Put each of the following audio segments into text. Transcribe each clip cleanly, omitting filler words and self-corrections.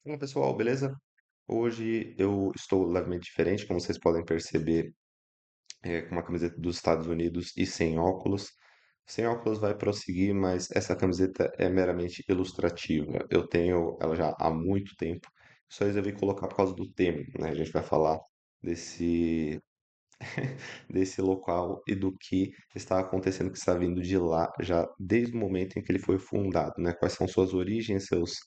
Fala pessoal, beleza? Hoje eu estou levemente diferente, como vocês podem perceber, com uma camiseta dos Estados Unidos e sem óculos. Sem óculos vai prosseguir, mas essa camiseta é meramente ilustrativa. Eu tenho ela já há muito tempo, só resolvi colocar por causa do tema, né? A gente vai falar desse, desse local e do que está acontecendo, que está vindo de lá já desde o momento em que ele foi fundado, né? Quais são suas origens, seus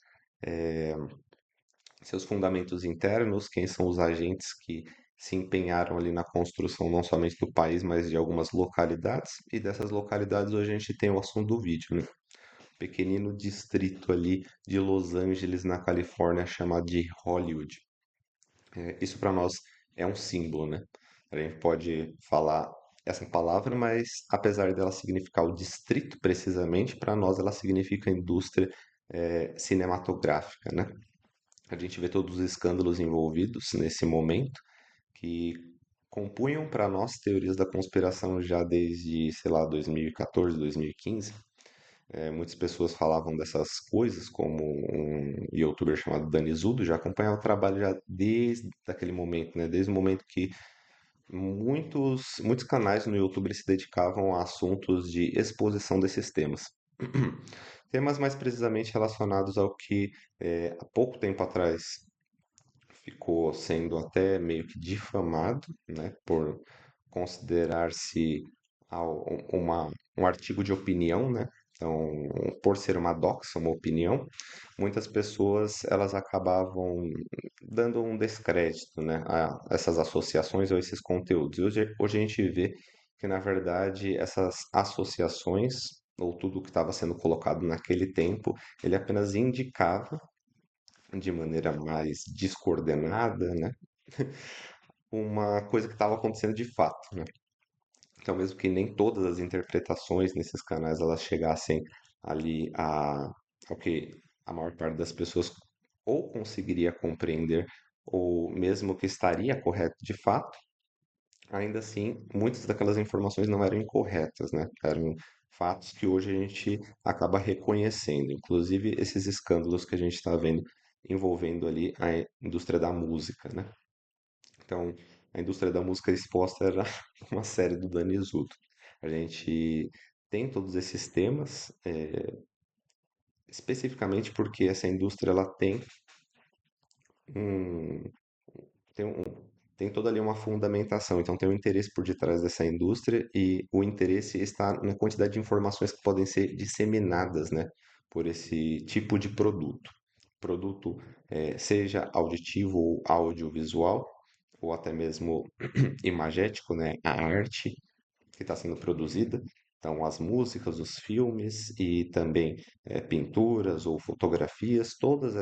fundamentos internos, quem são os agentes que se empenharam ali na construção não somente do país, mas de algumas localidades. E dessas localidades hoje a gente tem o assunto do vídeo, né? Pequenino distrito ali de Los Angeles, na Califórnia, chamado de Hollywood. Isso para nós é um símbolo, né? A gente pode falar essa palavra, mas apesar dela significar o distrito precisamente, para nós ela significa indústria cinematográfica, né? A gente vê todos os escândalos envolvidos nesse momento que compunham para nós teorias da conspiração já desde, sei lá, 2014, 2015. Muitas pessoas falavam dessas coisas, como um youtuber chamado Danizudo, já acompanhava o trabalho já desde aquele momento, né? Desde o momento que muitos canais no YouTube se dedicavam a assuntos de exposição desses temas. Temas mais precisamente relacionados ao que há pouco tempo atrás ficou sendo até meio que difamado, né, por considerar-se um artigo de opinião, né? Então, por ser uma doxa, uma opinião, muitas pessoas elas acabavam dando um descrédito, né, a essas associações ou esses conteúdos. E hoje a gente vê que, na verdade, essas associações, ou tudo que estava sendo colocado naquele tempo, ele apenas indicava de maneira mais descoordenada, né? Uma coisa que estava acontecendo de fato, né? Então, mesmo que nem todas as interpretações nesses canais elas chegassem ali ao que a maior parte das pessoas ou conseguiria compreender, ou mesmo que estaria correto de fato, ainda assim, muitas daquelas informações não eram incorretas, né? Eram fatos que hoje a gente acaba reconhecendo, inclusive esses escândalos que a gente está vendo envolvendo ali a indústria da música, né? Então, a indústria da música exposta era uma série do Danizudo. A gente tem todos esses temas, especificamente porque essa indústria ela um, tem um, tem toda ali uma fundamentação, então tem um interesse por detrás dessa indústria e o interesse está na quantidade de informações que podem ser disseminadas, né, por esse tipo de produto. Produto, seja auditivo ou audiovisual, ou até mesmo imagético, né, a arte que está sendo produzida. Então, as músicas, os filmes e também pinturas ou fotografias, todos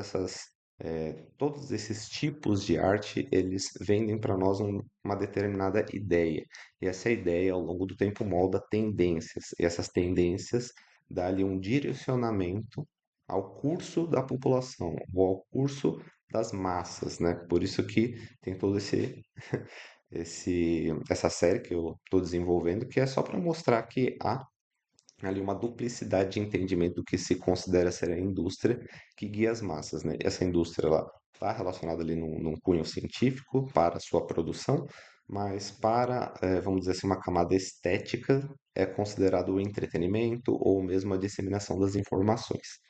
esses tipos de arte, eles vendem para nós uma determinada ideia. E essa ideia, ao longo do tempo, molda tendências. E essas tendências dão-lhe um direcionamento ao curso da população, ou ao curso das massas, né? Por isso que tem todo essa série que eu estou desenvolvendo, que é só para mostrar que há ali uma duplicidade de entendimento do que se considera ser a indústria que guia as massas, né? Essa indústria ela está relacionada ali num cunho científico para a sua produção, mas para, vamos dizer assim, uma camada estética é considerado o entretenimento ou mesmo a disseminação das informações.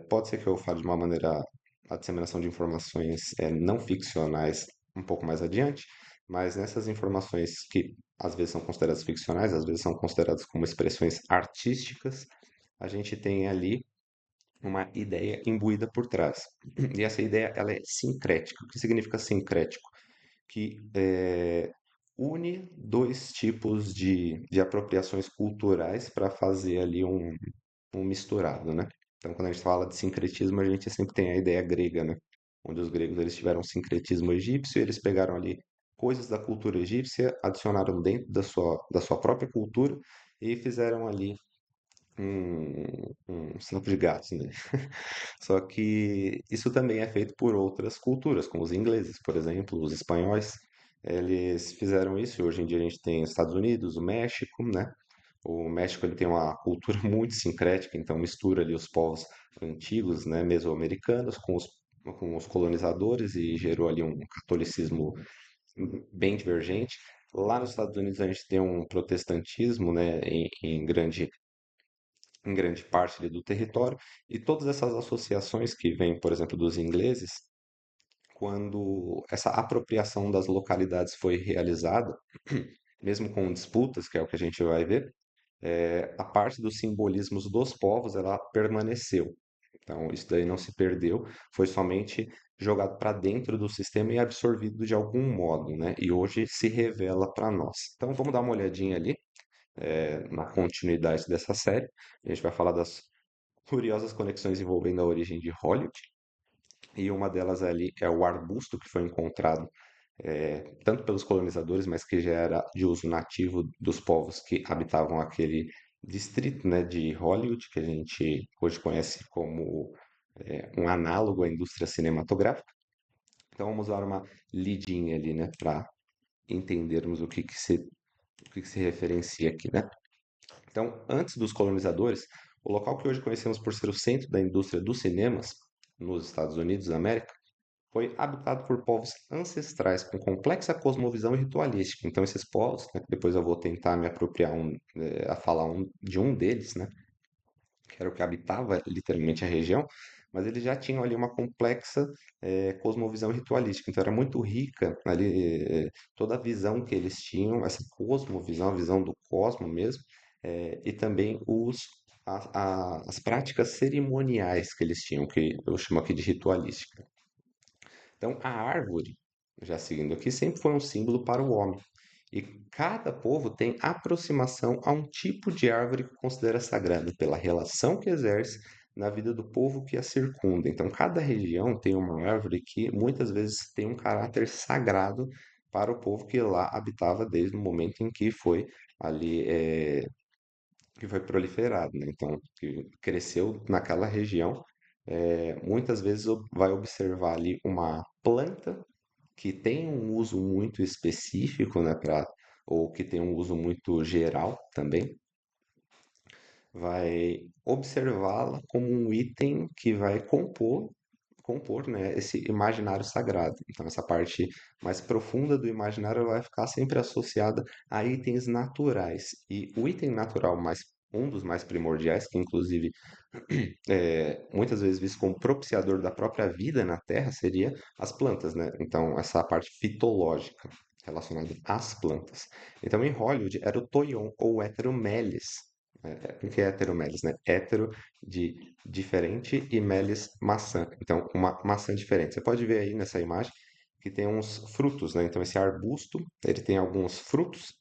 Pode ser que eu fale de uma maneira a disseminação de informações não ficcionais um pouco mais adiante, mas nessas informações que às vezes são consideradas ficcionais, às vezes são consideradas como expressões artísticas, a gente tem ali uma ideia imbuída por trás. E essa ideia ela é sincrética. O que significa sincrético? Que une dois tipos de apropriações culturais para fazer ali um misturado, né? Então, quando a gente fala de sincretismo, a gente sempre tem a ideia grega, né? Onde os gregos eles tiveram sincretismo egípcio, e eles pegaram ali coisas da cultura egípcia, adicionaram dentro da sua própria cultura e fizeram ali um santo de gatos, né? Só que isso também é feito por outras culturas, como os ingleses, por exemplo, os espanhóis. Eles fizeram isso e hoje em dia a gente tem os Estados Unidos, o México, né? O México ele tem uma cultura muito sincrética, então mistura ali os povos antigos, né, mesoamericanos, com os com os colonizadores e gerou ali um catolicismo bem divergente. Lá nos Estados Unidos a gente tem um protestantismo, né, em grande parte ali do território, e todas essas associações que vêm, por exemplo, dos ingleses, quando essa apropriação das localidades foi realizada, mesmo com disputas, que é o que a gente vai ver, a parte dos simbolismos dos povos ela permaneceu. Então, isso daí não se perdeu, foi somente jogado para dentro do sistema e absorvido de algum modo, né? E hoje se revela para nós. Então, vamos dar uma olhadinha ali, na continuidade dessa série. A gente vai falar das curiosas conexões envolvendo a origem de Hollywood, e uma delas ali é o arbusto que foi encontrado tanto pelos colonizadores, mas que já era de uso nativo dos povos que habitavam aquele distrito, né, de Hollywood, que a gente hoje conhece como um análogo à indústria cinematográfica. Então vamos dar uma lidinha ali, né, para entendermos o que que se referencia aqui, né? Então, antes dos colonizadores, o local que hoje conhecemos por ser o centro da indústria dos cinemas, nos Estados Unidos da América, foi habitado por povos ancestrais com complexa cosmovisão e ritualística. Então, esses povos, né, que depois eu vou tentar me apropriar a falar de um deles, né, que era o que habitava literalmente a região, mas eles já tinham ali uma complexa cosmovisão ritualística. Então, era muito rica ali toda a visão que eles tinham, essa cosmovisão, a visão do cosmo mesmo, e também as práticas cerimoniais que eles tinham, que eu chamo aqui de ritualística. Então, a árvore, já seguindo aqui, sempre foi um símbolo para o homem. E cada povo tem aproximação a um tipo de árvore que considera sagrada, pela relação que exerce na vida do povo que a circunda. Então, cada região tem uma árvore que muitas vezes tem um caráter sagrado para o povo que lá habitava desde o momento em que foi ali, que foi proliferado, né? Então, que cresceu naquela região. Muitas vezes vai observar ali uma planta que tem um uso muito específico, né, ou que tem um uso muito geral também, vai observá-la como um item que vai compor, né, esse imaginário sagrado. Então, essa parte mais profunda do imaginário vai ficar sempre associada a itens naturais. E o item natural um dos mais primordiais, que inclusive muitas vezes visto como propiciador da própria vida na Terra, seria as plantas, né? Então, essa parte fitológica relacionada às plantas. Então, em Hollywood, era o toyon ou heteromelis. O que é heteromelis, né? Hétero de diferente e melis maçã. Então, uma maçã diferente. Você pode ver aí nessa imagem que tem uns frutos, né? Então, esse arbusto, ele tem alguns frutos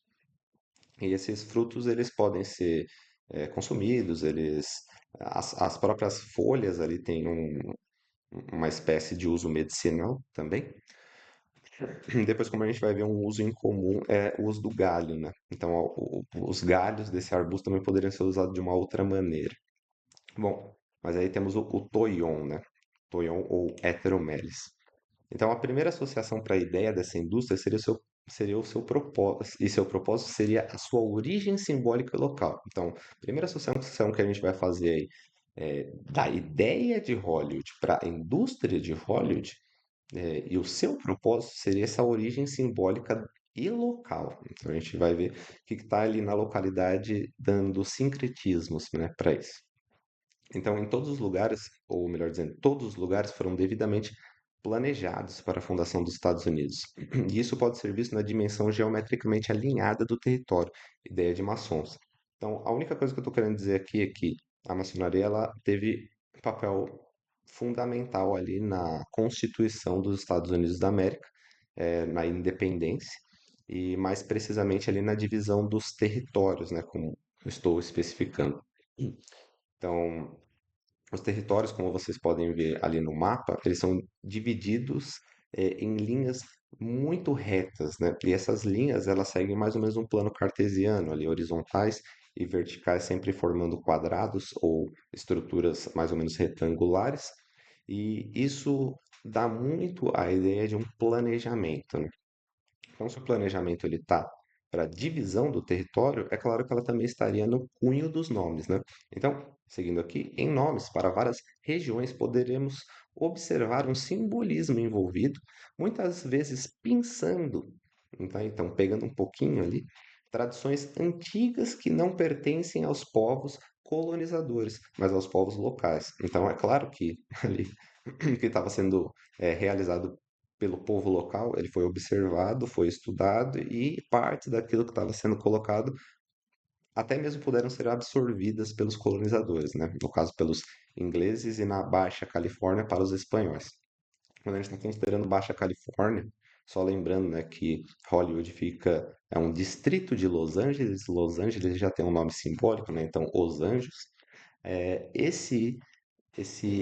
e esses frutos eles podem ser consumidos, as próprias folhas ali têm uma espécie de uso medicinal também. Depois, como a gente vai ver, um uso incomum é o uso do galho, né? Então, os galhos desse arbusto também poderiam ser usados de uma outra maneira. Bom, mas aí temos o toion, né? Toion ou heteromelis. Então, a primeira associação para a ideia dessa indústria seria o seu propósito, e seu propósito seria a sua origem simbólica local. Então, a primeira associação que a gente vai fazer aí da ideia de Hollywood para a indústria de Hollywood, e o seu propósito seria essa origem simbólica e local. Então, a gente vai ver o que está ali na localidade dando sincretismos, né, para isso. Então, em todos os lugares, ou melhor dizendo, todos os lugares foram devidamente planejados para a fundação dos Estados Unidos. E isso pode ser visto na dimensão geometricamente alinhada do território, ideia de maçons. Então, a única coisa que eu estou querendo dizer aqui é que a maçonaria ela teve um papel fundamental ali na Constituição dos Estados Unidos da América, na independência, e mais precisamente ali na divisão dos territórios, né, como eu estou especificando. Então, os territórios, como vocês podem ver ali no mapa, eles são divididos em linhas muito retas, né? E essas linhas, elas seguem mais ou menos um plano cartesiano, ali horizontais e verticais, sempre formando quadrados ou estruturas mais ou menos retangulares. E isso dá muito a ideia de um planejamento, né? Então, se o planejamento ele está para divisão do território, é claro que ela também estaria no cunho dos nomes, né? Então, Seguindo aqui, em nomes para várias regiões poderemos observar um simbolismo envolvido, muitas vezes pensando, tá? Então, pegando um pouquinho ali, tradições antigas que não pertencem aos povos colonizadores, mas aos povos locais. Então, é claro que ali que estava sendo realizado pelo povo local, ele foi observado, foi estudado e parte daquilo que estava sendo colocado até mesmo puderam ser absorvidas pelos colonizadores, né? No caso, pelos ingleses e na Baixa Califórnia para os espanhóis. Quando a gente está considerando Baixa Califórnia, só lembrando, né, que Hollywood é um distrito de Los Angeles. Los Angeles já tem um nome simbólico, né? Então, Os Anjos. É,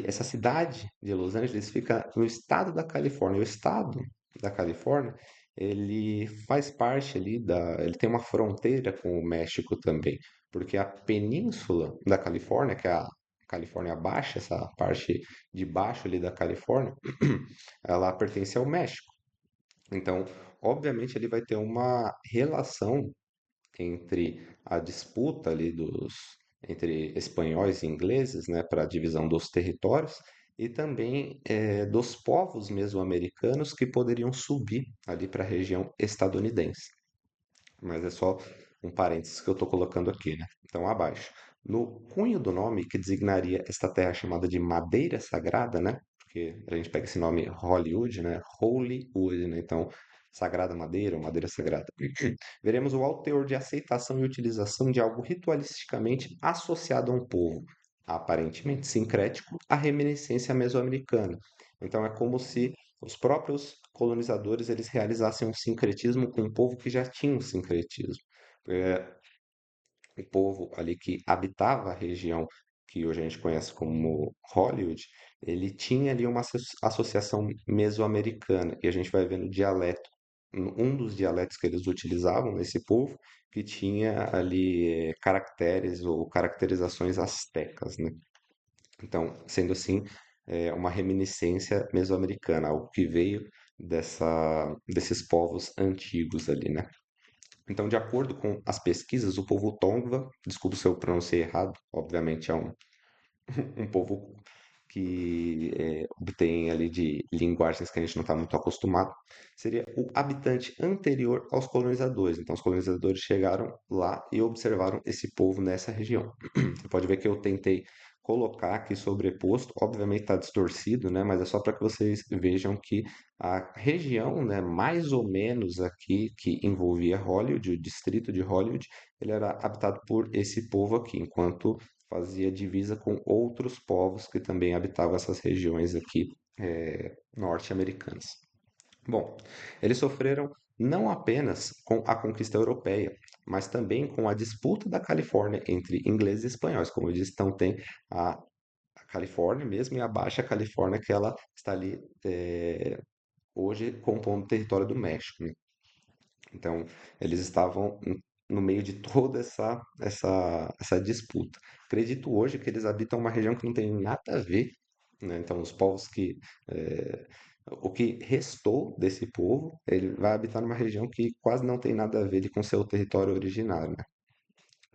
essa cidade de Los Angeles fica no estado da Califórnia. O estado da Califórnia, ele faz parte ali ele tem uma fronteira com o México também, porque a península da Califórnia, que é a Califórnia Baixa, essa parte de baixo ali da Califórnia, ela pertence ao México. Então, obviamente, ele vai ter uma relação entre a disputa ali entre espanhóis e ingleses, né, para a divisão dos territórios, e também dos povos mesoamericanos que poderiam subir ali para a região estadunidense. Mas é só um parênteses que eu estou colocando aqui, né? Então, abaixo. No cunho do nome, que designaria esta terra chamada de Madeira Sagrada, né? Porque a gente pega esse nome Hollywood, né? Holywood, né? Então, Sagrada Madeira ou Madeira Sagrada. Veremos o alto teor de aceitação e utilização de algo ritualisticamente associado a um povo, aparentemente sincrético, à reminiscência mesoamericana. Então, é como se os próprios colonizadores eles realizassem um sincretismo com um povo que já tinha um sincretismo. É, o povo ali que habitava a região que hoje a gente conhece como Hollywood, ele tinha ali uma associação mesoamericana, e a gente vai ver no dialeto, um dos dialetos que eles utilizavam nesse povo, que tinha ali caracteres ou caracterizações astecas, né? Então, sendo assim, é uma reminiscência mesoamericana, algo que veio desses povos antigos ali, né? Então, de acordo com as pesquisas, o povo Tongva, desculpa se eu pronunciei errado, obviamente é um povo que obtém ali de linguagens que a gente não está muito acostumado, seria o habitante anterior aos colonizadores. Então, os colonizadores chegaram lá e observaram esse povo nessa região. Você pode ver que eu tentei colocar aqui sobreposto, obviamente está distorcido, né? Mas é só para que vocês vejam que a região, né, mais ou menos aqui que envolvia Hollywood, o distrito de Hollywood, ele era habitado por esse povo aqui, enquanto fazia divisa com outros povos que também habitavam essas regiões aqui norte-americanas. Bom, eles sofreram não apenas com a conquista europeia, mas também com a disputa da Califórnia entre ingleses e espanhóis. Como eu disse, então tem a Califórnia mesmo e a Baixa Califórnia, que ela está ali hoje compondo o território do México, né? Então, eles estavam no meio de toda essa disputa. Acredito hoje que eles habitam uma região que não tem nada a ver, né? Então, os povos o que restou desse povo, ele vai habitar numa região que quase não tem nada a ver ali com seu território originário, né?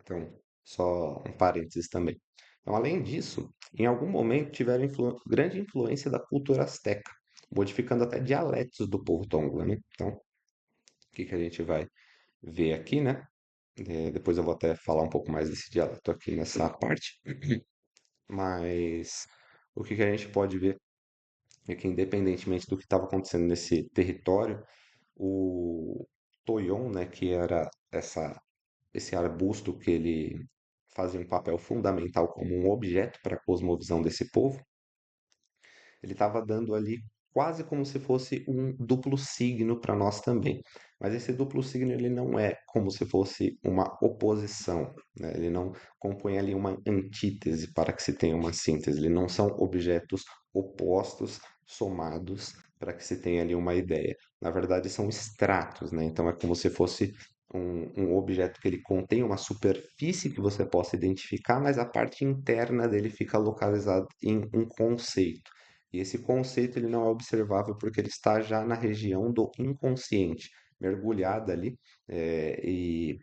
Então, só um parênteses também. Então, além disso, em algum momento tiveram grande influência da cultura asteca, modificando até dialetos do povo Tongva, né? Então, o que que a gente vai ver aqui, né? Depois eu vou até falar um pouco mais desse dialeto aqui nessa parte, mas o que que a gente pode ver é que, independentemente do que estava acontecendo nesse território, o Toyon, né, que era esse arbusto que ele fazia um papel fundamental como um objeto para a cosmovisão desse povo, ele estava dando ali quase como se fosse um duplo signo para nós também. Mas esse duplo signo ele não é como se fosse uma oposição, né? Ele não compõe ali uma antítese para que se tenha uma síntese. Ele não são objetos opostos somados para que se tenha ali uma ideia. Na verdade, são estratos, né? Então é como se fosse um objeto que ele contém uma superfície que você possa identificar, mas a parte interna dele fica localizada em um conceito. E esse conceito ele não é observável porque ele está já na região do inconsciente, mergulhada ali, e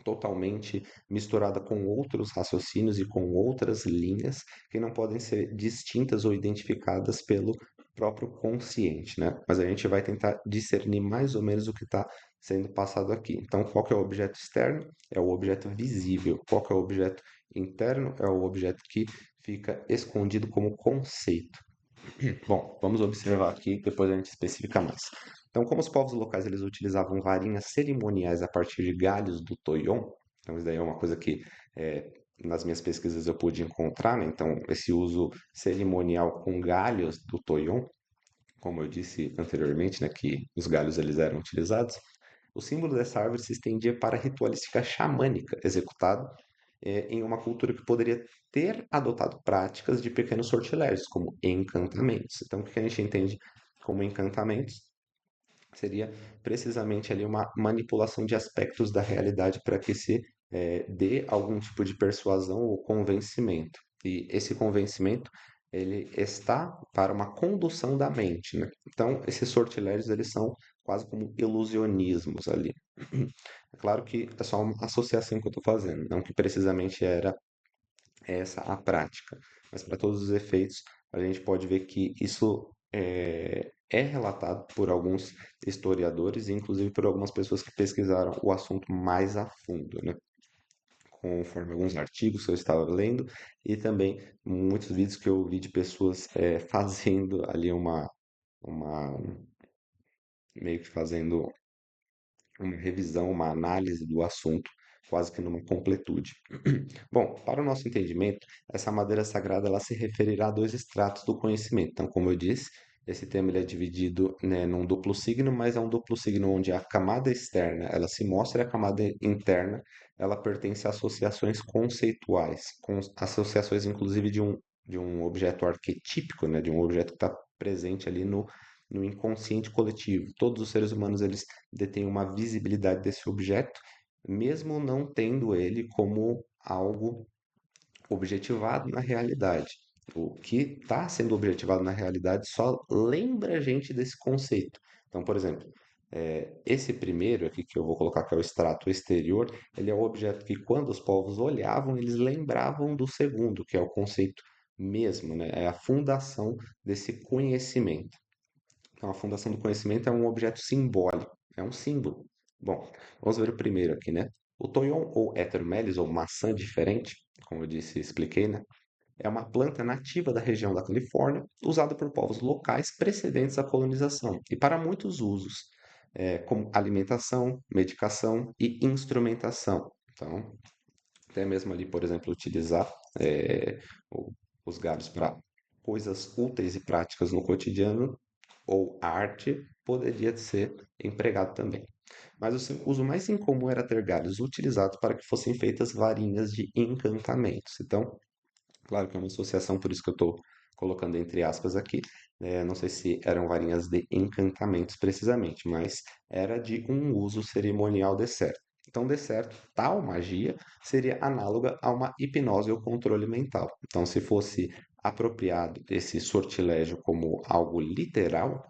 totalmente misturada com outros raciocínios e com outras linhas que não podem ser distintas ou identificadas pelo próprio consciente, né? Mas a gente vai tentar discernir mais ou menos o que está sendo passado aqui. Então, qual que é o objeto externo? É o objeto visível. Qual que é o objeto interno? É o objeto que fica escondido como conceito. Bom, vamos observar aqui, depois a gente especifica mais. Então, como os povos locais eles utilizavam varinhas cerimoniais a partir de galhos do toyon, então isso daí é uma coisa que é, nas minhas pesquisas eu pude encontrar, né? Então, esse uso cerimonial com galhos do toyon, como eu disse anteriormente, né, que os galhos eles eram utilizados, o símbolo dessa árvore se estendia para a ritualística xamânica, executada em uma cultura que poderia ter adotado práticas de pequenos sortilégios, como encantamentos. Então, o que a gente entende como encantamentos seria precisamente ali uma manipulação de aspectos da realidade para que se dê algum tipo de persuasão ou convencimento. E esse convencimento ele está para uma condução da mente, né? Então, esses sortilégios eles são quase como ilusionismos ali. É claro que é só uma associação que eu estou fazendo, não que precisamente era essa a prática. Mas para todos os efeitos, a gente pode ver que isso é relatado por alguns historiadores e inclusive por algumas pessoas que pesquisaram o assunto mais a fundo, né? Conforme alguns artigos que eu estava lendo e também muitos vídeos que eu vi de pessoas fazendo ali uma meio que fazendo uma revisão, uma análise do assunto, quase que numa completude. Bom, para o nosso entendimento, essa madeira sagrada ela se referirá a dois estratos do conhecimento. Então, como eu disse, esse tema ele é dividido, né, num duplo signo, mas é um duplo signo onde a camada externa ela se mostra e a camada interna ela pertence a associações conceituais, com associações inclusive de um objeto arquetípico, né, de um objeto que está presente ali no inconsciente coletivo. Todos os seres humanos eles detêm uma visibilidade desse objeto, mesmo não tendo ele como algo objetivado na realidade. O que está sendo objetivado na realidade só lembra a gente desse conceito. Então, por exemplo, esse primeiro aqui que eu vou colocar, que é o extrato exterior, ele é o objeto que quando os povos olhavam, eles lembravam do segundo, que é o conceito mesmo, né? É a fundação desse conhecimento. Então, a fundação do conhecimento é um objeto simbólico, é um símbolo. Bom, vamos ver o primeiro aqui, né? O toyon ou Heteromelis, ou maçã diferente, como eu disse, expliquei, né? É uma planta nativa da região da Califórnia, usada por povos locais precedentes à colonização e para muitos usos, como alimentação, medicação e instrumentação. Então, até mesmo ali, por exemplo, utilizar eh, o- os galhos para coisas úteis e práticas no cotidiano ou arte poderia ser empregado também. Mas o seu uso mais incomum era ter galhos utilizados para que fossem feitas varinhas de encantamentos. Então, claro que é uma associação, por isso que eu estou colocando entre aspas aqui. Não sei se eram varinhas de encantamentos precisamente, mas era de um uso cerimonial de certo. Então, de certo, tal magia seria análoga a uma hipnose ou controle mental. Então, se fosse apropriado esse sortilégio como algo literal,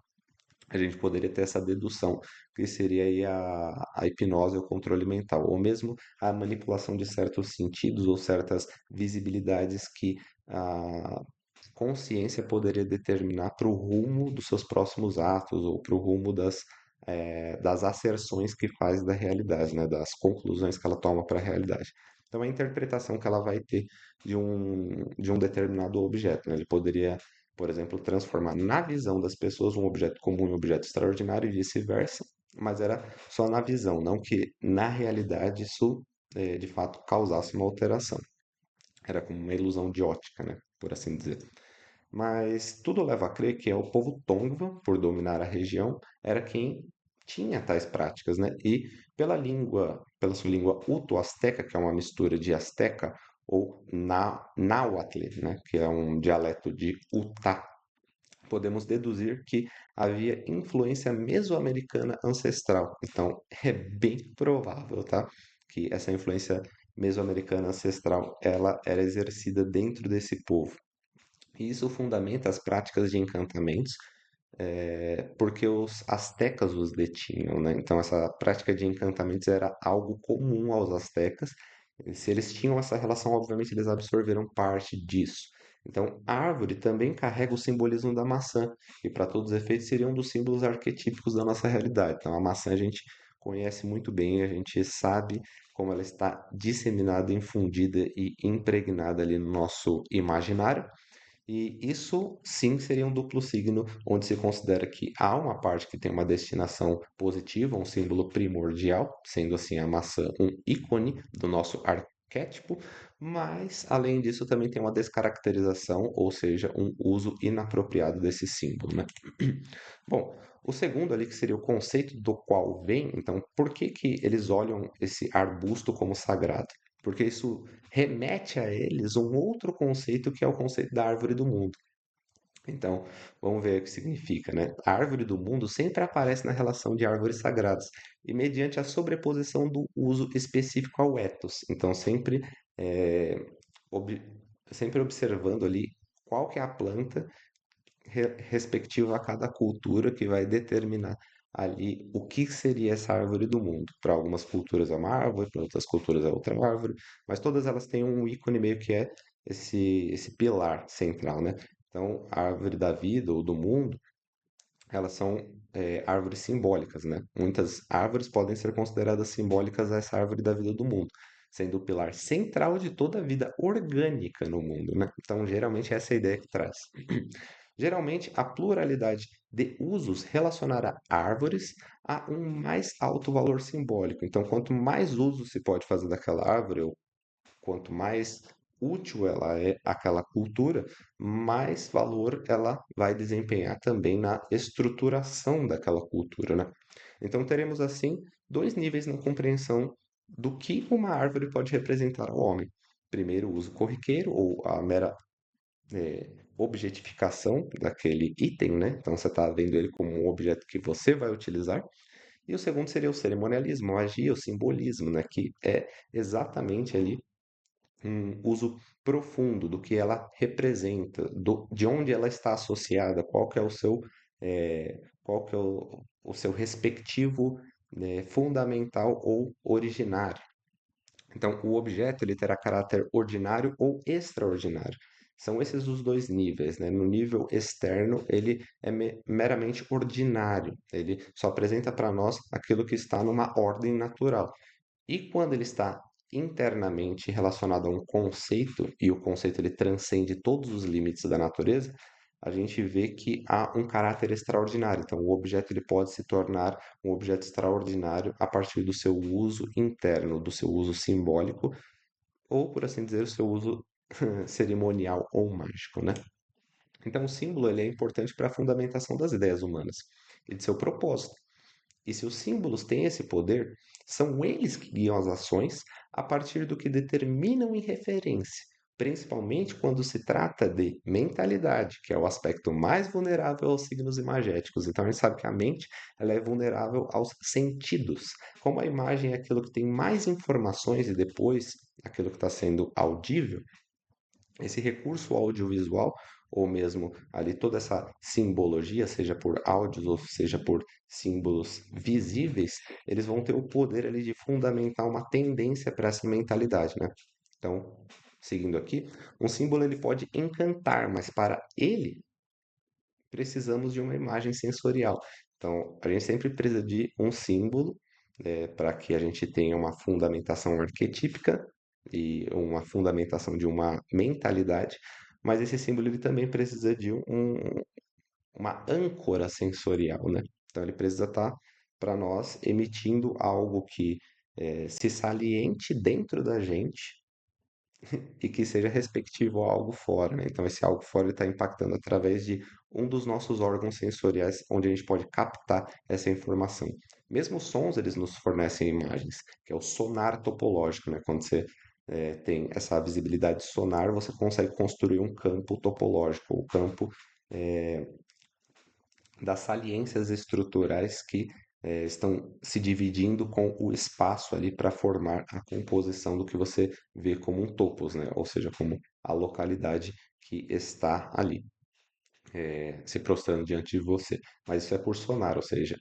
a gente poderia ter essa dedução, que seria aí a hipnose ou controle mental, ou mesmo a manipulação de certos sentidos ou certas visibilidades que a consciência poderia determinar para o rumo dos seus próximos atos ou para o rumo das asserções que faz da realidade, né, das conclusões que ela toma para a realidade. Então, a interpretação que ela vai ter de um determinado objeto, né? Ele poderia por exemplo, transformar na visão das pessoas um objeto comum em um objeto extraordinário e vice-versa, mas era só na visão, não que na realidade isso de fato causasse uma alteração. Era como uma ilusão de ótica, né, por assim dizer. Mas tudo leva a crer que o povo Tongva, por dominar a região, era quem tinha tais práticas, né? E pela sua língua uto-azteca, que é uma mistura de azteca ou náhuatl, né? Que é um dialeto de Utah, podemos deduzir que havia influência mesoamericana ancestral. Então, é bem provável, tá? Que essa influência mesoamericana ancestral, ela era exercida dentro desse povo. E isso fundamenta as práticas de encantamentos, porque os astecas os detinham, né? Então essa prática de encantamentos era algo comum aos astecas. E se eles tinham essa relação, obviamente eles absorveram parte disso. Então, a árvore também carrega o simbolismo da maçã, e para todos os efeitos seria um dos símbolos arquetípicos da nossa realidade. Então, a maçã a gente conhece muito bem, a gente sabe como ela está disseminada, infundida e impregnada ali no nosso imaginário. E isso sim seria um duplo signo, onde se considera que há uma parte que tem uma destinação positiva, um símbolo primordial, sendo assim a maçã um ícone do nosso arquétipo, mas além disso também tem uma descaracterização, ou seja, um uso inapropriado desse símbolo, né? Bom, o segundo ali que seria o conceito do qual vem, então, por que que eles olham esse arbusto como sagrado? Porque isso remete a eles um outro conceito que é o conceito da árvore do mundo. Então, vamos ver o que significa, né? A árvore do mundo sempre aparece na relação de árvores sagradas e mediante a sobreposição do uso específico ao ethos. Então, é, ob- sempre observando ali qual que é a planta respectiva a cada cultura que vai determinar ali o que seria essa árvore do mundo. Para algumas culturas é uma árvore, para outras culturas é outra árvore, mas todas elas têm um ícone meio que é esse pilar central, né? Então, a árvore da vida ou do mundo, elas são árvores simbólicas, né? Muitas árvores podem ser consideradas simbólicas a essa árvore da vida do mundo, sendo o pilar central de toda a vida orgânica no mundo, né? Então, geralmente, essa é a ideia que traz. Geralmente, a pluralidade de usos relacionará árvores a um mais alto valor simbólico. Então, quanto mais uso se pode fazer daquela árvore, ou quanto mais útil ela é àquela cultura, mais valor ela vai desempenhar também na estruturação daquela cultura, né? Então, teremos assim dois níveis na compreensão do que uma árvore pode representar ao homem. Primeiro, o uso corriqueiro, ou a mera objetificação daquele item, né? Então você está vendo ele como um objeto que você vai utilizar. E o segundo seria o cerimonialismo, a magia, o simbolismo, né? Que é exatamente ali um uso profundo do que ela representa, de onde ela está associada, qual que é o seu, qual que é o seu respectivo, né, fundamental ou originário. Então, o objeto ele terá caráter ordinário ou extraordinário. São esses os dois níveis, né? No nível externo, ele é meramente ordinário. Ele só apresenta para nós aquilo que está numa ordem natural. E quando ele está internamente relacionado a um conceito, e o conceito ele transcende todos os limites da natureza, a gente vê que há um caráter extraordinário. Então, o objeto ele pode se tornar um objeto extraordinário a partir do seu uso interno, do seu uso simbólico, ou, por assim dizer, o seu uso cerimonial ou mágico, né? Então, o símbolo ele é importante para a fundamentação das ideias humanas e de seu propósito. E se os símbolos têm esse poder, são eles que guiam as ações a partir do que determinam em referência, principalmente quando se trata de mentalidade, que é o aspecto mais vulnerável aos signos imagéticos. Então a gente sabe que a mente ela é vulnerável aos sentidos. Como a imagem é aquilo que tem mais informações e depois aquilo que está sendo audível, esse recurso audiovisual, ou mesmo ali toda essa simbologia, seja por áudios ou seja por símbolos visíveis, eles vão ter o poder ali de fundamentar uma tendência para essa mentalidade, né? Então, seguindo aqui, um símbolo ele pode encantar, mas para ele precisamos de uma imagem sensorial. Então, a gente sempre precisa de um símbolo para que a gente tenha uma fundamentação arquetípica e uma fundamentação de uma mentalidade, mas esse símbolo ele também precisa de uma âncora sensorial, né? Então, ele precisa estar para nós emitindo algo que se saliente dentro da gente e que seja respectivo a algo fora, né? Então, esse algo fora está impactando através de um dos nossos órgãos sensoriais, onde a gente pode captar essa informação. Mesmo os sons, eles nos fornecem imagens, que é o sonar topológico, né? Quando você tem essa visibilidade sonar, você consegue construir um campo topológico, o campo das saliências estruturais que estão se dividindo com o espaço ali para formar a composição do que você vê como um topos, né? Ou seja, como a localidade que está ali. se prostrando diante de você. Mas isso é por sonar, ou seja,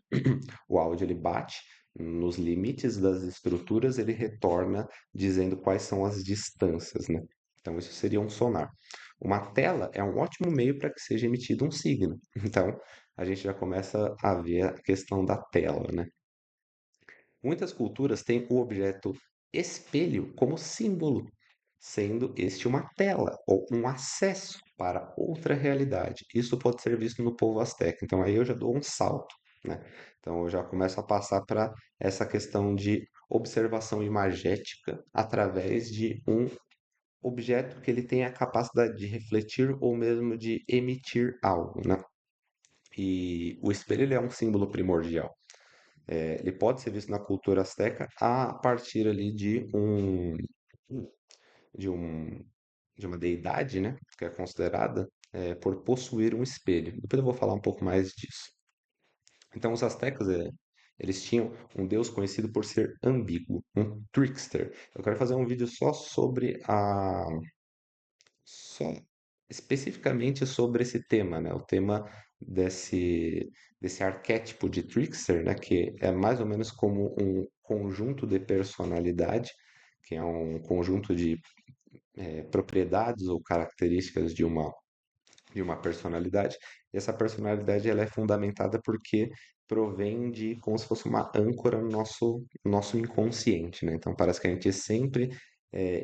o áudio ele bate nos limites das estruturas, ele retorna dizendo quais são as distâncias, né? Então isso seria um sonar. Uma tela é um ótimo meio para que seja emitido um signo. Então a gente já começa a ver a questão da tela, né? Muitas culturas têm o objeto espelho como símbolo, sendo este uma tela ou um acesso para outra realidade. Isso pode ser visto no povo asteca. Então aí eu já dou um salto, né? Então eu já começo a passar para essa questão de observação imagética através de um objeto que ele tem a capacidade de refletir ou mesmo de emitir algo, né? E o espelho ele é um símbolo primordial. Ele pode ser visto na cultura asteca a partir ali de um de uma deidade, né, que é considerada por possuir um espelho. Depois eu vou falar um pouco mais disso. Então, os astecas, eles tinham um deus conhecido por ser ambíguo, um trickster. Eu quero fazer um vídeo só sobre só especificamente sobre esse tema, né? O tema desse arquétipo de trickster, né? Que é mais ou menos como um conjunto de personalidade, que é um conjunto de propriedades ou características de uma personalidade. E essa personalidade ela é fundamentada porque provém de como se fosse uma âncora no nosso inconsciente, né? Então parece que a gente sempre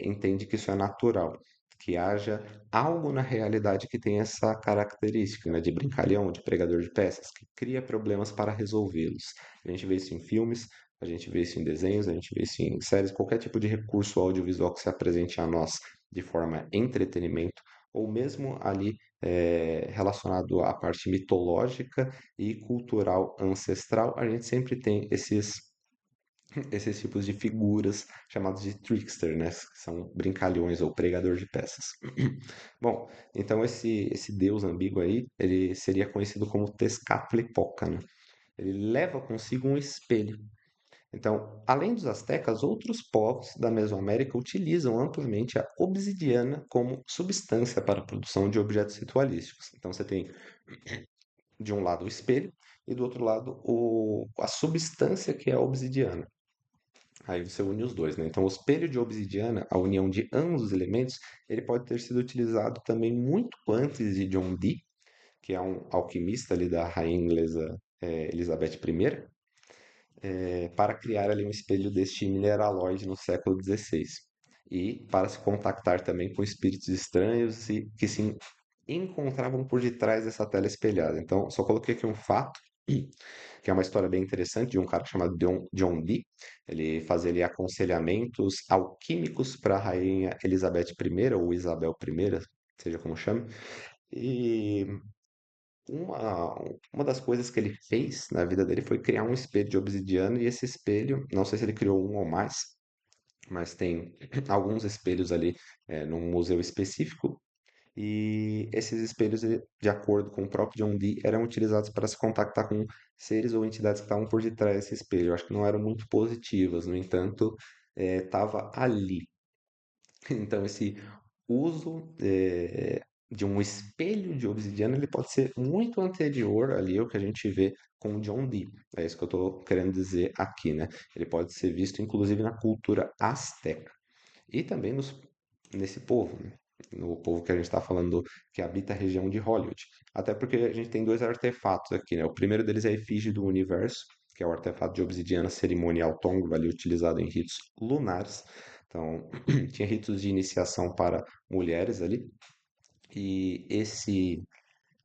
entende que isso é natural, que haja algo na realidade que tem essa característica, né? De brincalhão, de pregador de peças, que cria problemas para resolvê-los. A gente vê isso em filmes, a gente vê isso em desenhos, a gente vê isso em séries, qualquer tipo de recurso audiovisual que se apresente a nós de forma entretenimento, ou mesmo ali relacionado à parte mitológica e cultural ancestral, a gente sempre tem esses tipos de figuras chamados de trickster, né? Que são brincalhões ou pregador de peças. Bom, então esse deus ambíguo aí, ele seria conhecido como Tezcatlipoca, né? Ele leva consigo um espelho. Então, além dos astecas, outros povos da Mesoamérica utilizam amplamente a obsidiana como substância para a produção de objetos ritualísticos. Então, você tem de um lado o espelho e do outro lado a substância que é a obsidiana. Aí você une os dois, né? Então, o espelho de obsidiana, a união de ambos os elementos, ele pode ter sido utilizado também muito antes de John Dee, que é um alquimista ali da rainha inglesa Elizabeth I, para criar ali um espelho deste mineraloide no século XVI. E para se contactar também com espíritos estranhos e que se encontravam por detrás dessa tela espelhada. Então, só coloquei aqui um fato, que é uma história bem interessante, de um cara chamado John Dee. Ele fazia ali aconselhamentos alquímicos para a rainha Elizabeth I, ou Isabel I, seja como chame. E uma das coisas que ele fez na vida dele foi criar um espelho de obsidiana, e esse espelho, não sei se ele criou um ou mais, mas tem alguns espelhos ali num museu específico, e esses espelhos, de acordo com o próprio John Dee, eram utilizados para se contactar com seres ou entidades que estavam por detrás desse espelho. Eu acho que não eram muito positivas, no entanto, estava ali. Então, esse uso de um espelho de obsidiana, ele pode ser muito anterior ali ao que a gente vê com o John Dee. É isso que eu estou querendo dizer aqui, né? Ele pode ser visto, inclusive, na cultura asteca. E também nesse povo, né? No povo que a gente está falando que habita a região de Hollywood. Até porque a gente tem dois artefatos aqui, né? O primeiro deles é a efígie do universo, que é o artefato de obsidiana cerimonial Tongva, ali utilizado em ritos lunares. Então, tinha ritos de iniciação para mulheres ali. E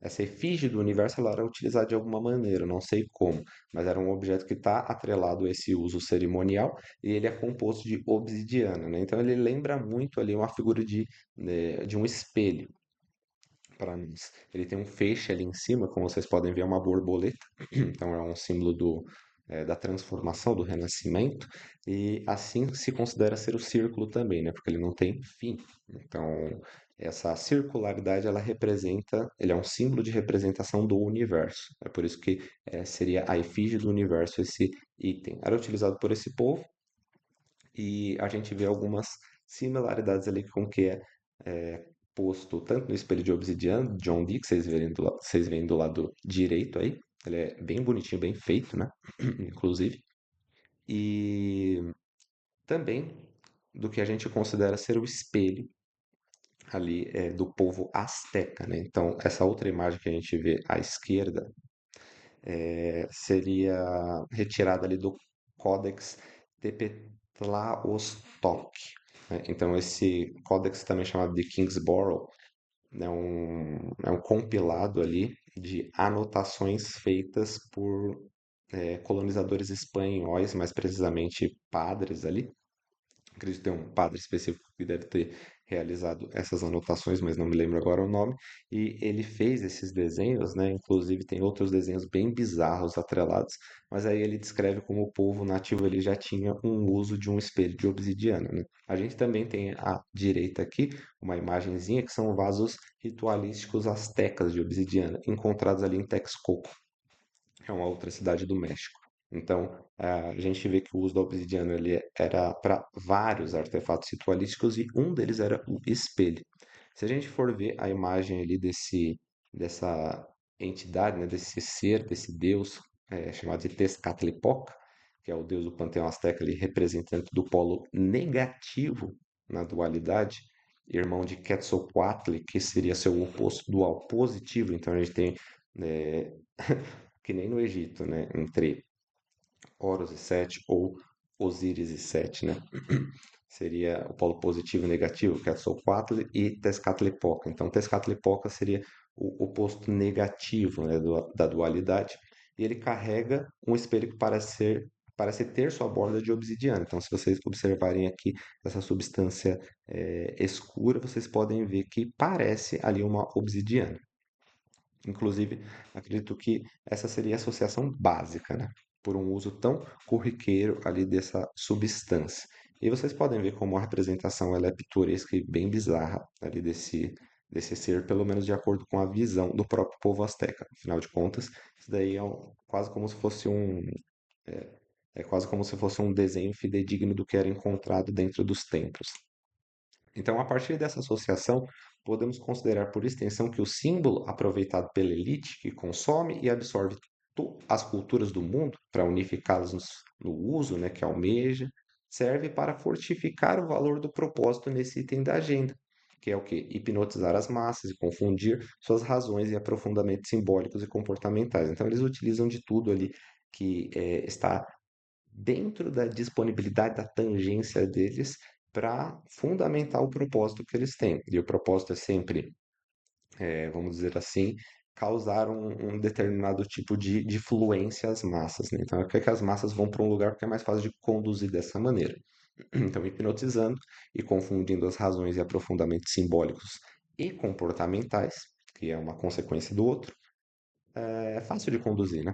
essa efígie do universo ela era utilizada de alguma maneira, não sei como, mas era um objeto que está atrelado a esse uso cerimonial e ele é composto de obsidiana, né? Então ele lembra muito ali uma figura de um espelho para nós. Ele tem um feixe ali em cima, como vocês podem ver, é uma borboleta, então é um símbolo da transformação, do renascimento, e assim se considera ser o círculo também, né? Porque ele não tem fim. Então, essa circularidade, ela representa, ele é um símbolo de representação do universo. É por isso que seria a efígie do universo esse item. Era utilizado por esse povo e a gente vê algumas similaridades ali com o que é posto tanto no espelho de obsidiana, John Dee, que vocês veem do lado direito aí. Ele é bem bonitinho, bem feito, né? Inclusive. E também do que a gente considera ser o espelho ali do povo asteca, né? Então, essa outra imagem que a gente vê à esquerda seria retirada ali do Codex Tepetlaustock, né? Então, esse códex também chamado de Kingsborough é um compilado ali de anotações feitas por colonizadores espanhóis, mais precisamente padres ali. Acredito ter um padre específico que deve ter realizado essas anotações, mas não me lembro agora o nome. E ele fez esses desenhos, né? Inclusive tem outros desenhos bem bizarros atrelados, mas aí ele descreve como o povo nativo ele já tinha um uso de um espelho de obsidiana, né? A gente também tem à direita aqui uma imagenzinha que são vasos ritualísticos astecas de obsidiana, encontrados ali em Texcoco, que é uma outra cidade do México. Então, a gente vê que o uso da obsidiana ali era para vários artefatos ritualísticos e um deles era o espelho. Se a gente for ver a imagem ali dessa entidade, né, desse ser, desse deus chamado de Tezcatlipoca, que é o deus do panteão asteca ali, representante do polo negativo na dualidade, irmão de Quetzalcoatl, que seria seu oposto dual positivo. Então a gente tem é, que nem no Egito, né? Entre Horus e Sete ou Osíris e Sete, né? Seria o polo positivo e negativo, Quetzalcoatl e Tezcatlipoca. Então, Tezcatlipoca seria o oposto negativo, né, da dualidade, e ele carrega um espelho que parece ter sua borda de obsidiana. Então, se vocês observarem aqui essa substância escura, vocês podem ver que parece ali uma obsidiana. Inclusive, acredito que essa seria a associação básica, né? Por um uso tão corriqueiro ali dessa substância. E vocês podem ver como a representação ela é pitoresca e bem bizarra ali desse ser, pelo menos de acordo com a visão do próprio povo asteca. Afinal de contas, isso daí quase como se fosse quase como se fosse um desenho fidedigno do que era encontrado dentro dos templos. Então, a partir dessa associação, podemos considerar por extensão que o símbolo aproveitado pela elite que consome e absorve as culturas do mundo para unificá-las no uso, né, que almeja, serve para fortificar o valor do propósito nesse item da agenda, que é o quê? Hipnotizar as massas e confundir suas razões e aprofundamentos simbólicos e comportamentais. Então, eles utilizam de tudo ali que está dentro da disponibilidade da tangência deles para fundamentar o propósito que eles têm. E o propósito é sempre, vamos dizer assim, causar um determinado tipo de fluência às massas, né? Então, é que as massas vão para um lugar que é mais fácil de conduzir dessa maneira. Então, hipnotizando e confundindo as razões e aprofundamentos simbólicos e comportamentais, que é uma consequência do outro, é fácil de conduzir, né?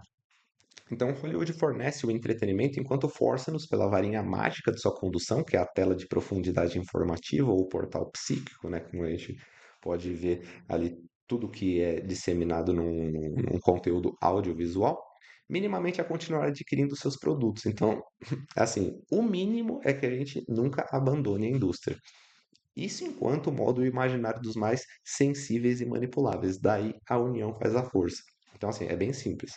Então, Hollywood fornece o entretenimento enquanto força-nos pela varinha mágica de sua condução, que é a tela de profundidade informativa ou o portal psíquico, né? Como a gente pode ver ali tudo que é disseminado num conteúdo audiovisual, minimamente a continuar adquirindo seus produtos. Então, assim, o mínimo é que a gente nunca abandone a indústria. Isso enquanto o modo imaginário dos mais sensíveis e manipuláveis. Daí a união faz a força. Então, assim, é bem simples.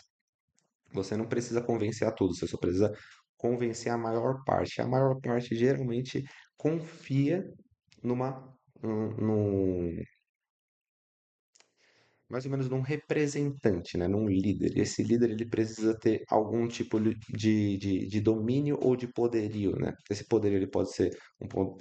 Você não precisa convencer a todos, você só precisa convencer a maior parte. A maior parte geralmente confia num, mais ou menos num representante, né? Num líder. Esse líder ele precisa ter algum tipo de domínio ou de poderio, né? Esse poderio ele pode ser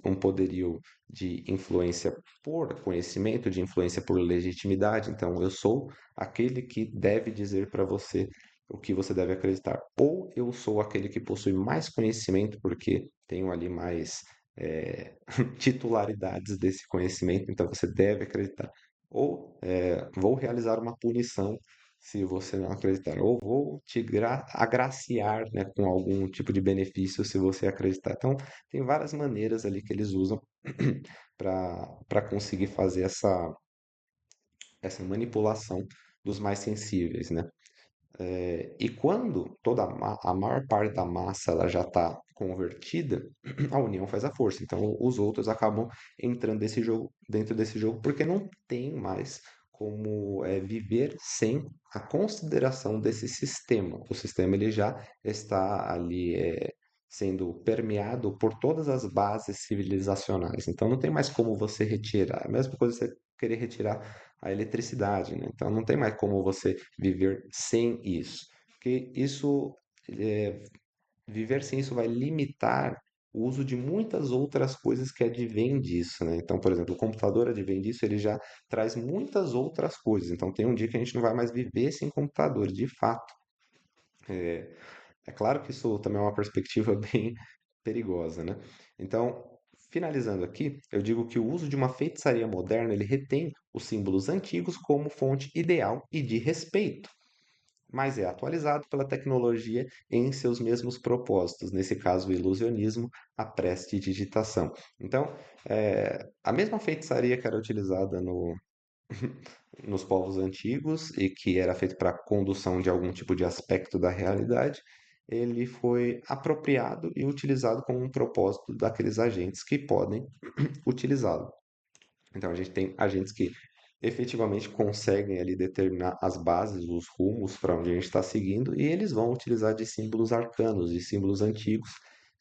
um poderio de influência por conhecimento, de influência por legitimidade. Então, eu sou aquele que deve dizer para você o que você deve acreditar. Ou eu sou aquele que possui mais conhecimento porque tenho ali mais titularidades desse conhecimento, então você deve acreditar. Ou vou realizar uma punição se você não acreditar. Ou vou te agraciar, né, com algum tipo de benefício se você acreditar. Então, tem várias maneiras ali que eles usam para conseguir fazer essa manipulação dos mais sensíveis, né? E quando a maior parte da massa ela já está convertida, a união faz a força. Então os outros acabam entrando dentro desse jogo, porque não tem mais como viver sem a consideração desse sistema. O sistema ele já está ali sendo permeado por todas as bases civilizacionais. Então não tem mais como você retirar. É a mesma coisa você querer retirar a eletricidade, né? Então não tem mais como você viver sem isso, porque é, viver sem isso vai limitar o uso de muitas outras coisas que advêm disso, né? Então, por exemplo, o computador advém disso, ele já traz muitas outras coisas. Então, tem um dia que a gente não vai mais viver sem computador, de fato. É claro que isso também é uma perspectiva bem perigosa, né? Então, finalizando aqui, eu digo que o uso de uma feitiçaria moderna, ele retém os símbolos antigos como fonte ideal e de respeito, mas é atualizado pela tecnologia em seus mesmos propósitos, nesse caso, o ilusionismo, a prestidigitação. Então, a mesma feitiçaria que era utilizada nos povos antigos e que era feito para condução de algum tipo de aspecto da realidade, ele foi apropriado e utilizado como um propósito daqueles agentes que podem utilizá-lo. Então a gente tem agentes que efetivamente conseguem ali determinar as bases, os rumos para onde a gente está seguindo, e eles vão utilizar de símbolos arcanos, de símbolos antigos,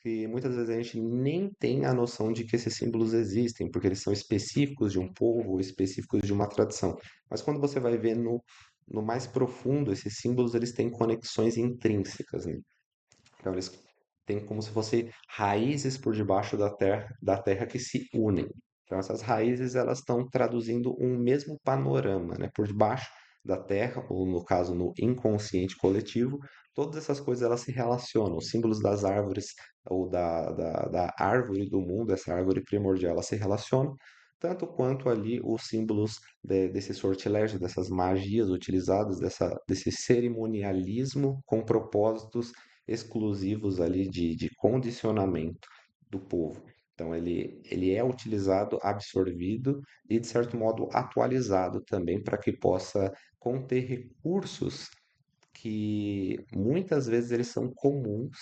que muitas vezes a gente nem tem a noção de que esses símbolos existem, porque eles são específicos de um povo, específicos de uma tradição. Mas quando você vai ver no mais profundo, esses símbolos eles têm conexões intrínsecas, né? Então eles têm como se fossem raízes por debaixo da terra que se unem. Então essas raízes elas estão traduzindo um mesmo panorama, né? Por debaixo da terra, ou no caso no inconsciente coletivo, todas essas coisas elas se relacionam. Os símbolos das árvores ou da árvore do mundo, essa árvore primordial, ela se relacionam, tanto quanto ali os símbolos desse sortilégio, dessas magias utilizadas, desse cerimonialismo com propósitos exclusivos ali de condicionamento do povo. Então, ele é utilizado, absorvido e, de certo modo, atualizado também para que possa conter recursos que muitas vezes eles são comuns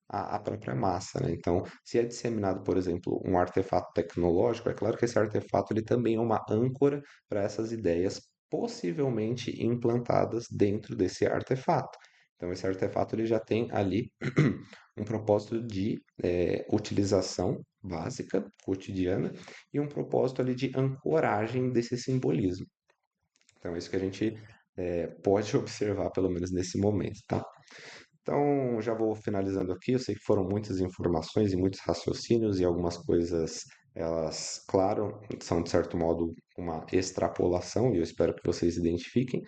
à própria massa, né? Então, se é disseminado, por exemplo, um artefato tecnológico, é claro que esse artefato ele também é uma âncora para essas ideias possivelmente implantadas dentro desse artefato. Então, esse artefato ele já tem ali um propósito de utilização básica, cotidiana, e um propósito ali de ancoragem desse simbolismo. Então, é isso que a gente pode observar, pelo menos nesse momento, tá? Então, já vou finalizando aqui. Eu sei que foram muitas informações e muitos raciocínios, e algumas coisas, elas, claro, são de certo modo uma extrapolação, e eu espero que vocês identifiquem,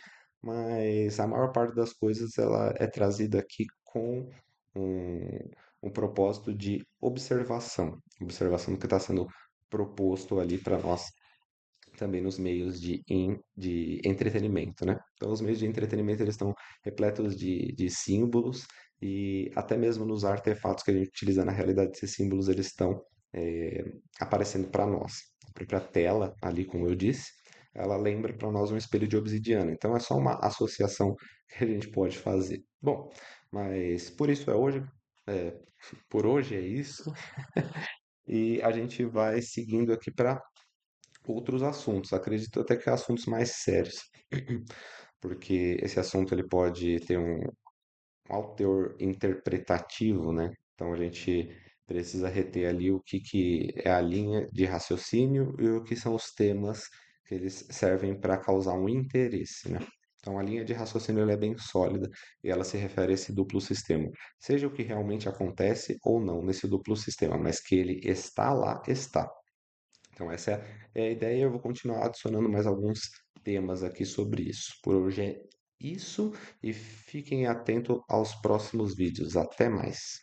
mas a maior parte das coisas ela é trazida aqui com um, um propósito de observação do que está sendo proposto ali para nós também nos meios de entretenimento, né? Então, os meios de entretenimento eles estão repletos de símbolos e até mesmo nos artefatos que a gente utiliza na realidade, esses símbolos eles estão aparecendo para nós. A própria tela, ali, como eu disse, ela lembra para nós um espelho de obsidiana. Então, é só uma associação que a gente pode fazer. Bom, mas por isso é hoje. é, por hoje é isso. E a gente vai seguindo aqui para outros assuntos. Acredito até que assuntos mais sérios, porque esse assunto ele pode ter um alto teor interpretativo, né? Então a gente precisa reter ali o que é a linha de raciocínio e o que são os temas que eles servem para causar um interesse, né? Então a linha de raciocínio ela é bem sólida e ela se refere a esse duplo sistema, seja o que realmente acontece ou não nesse duplo sistema, mas que ele está lá, está. Então, essa é a ideia. Eu vou continuar adicionando mais alguns temas aqui sobre isso. Por hoje é isso e fiquem atentos aos próximos vídeos. Até mais.